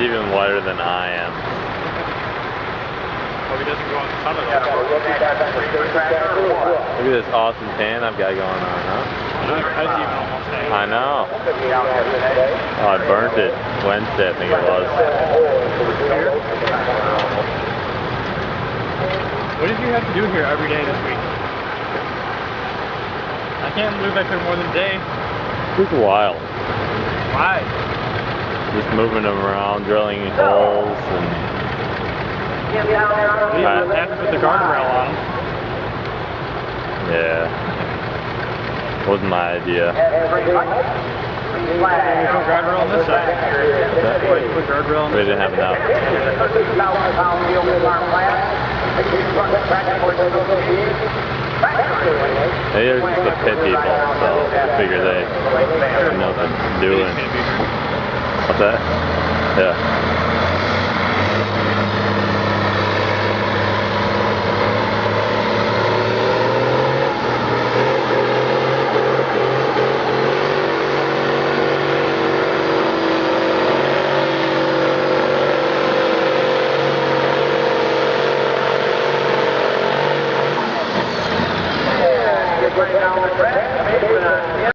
He's even whiter than I am. Hope he doesn't go on the sun at all. Look at this awesome tan I've got going on, huh? That's even almost hanging. I know. Oh, I burnt it Wednesday, I think it was. What did you have to do here every day this week? I can't believe I took more than a day. It took a while. Why? Just moving them around, drilling holes, and You have to put the guardrail on them. yeah, wasn't my idea. There's no guardrail on this side. Why did you put guardrail on We this didn't have enough. Maybe they're just the pit people, so I figure they know what they're doing. What's that? Yeah.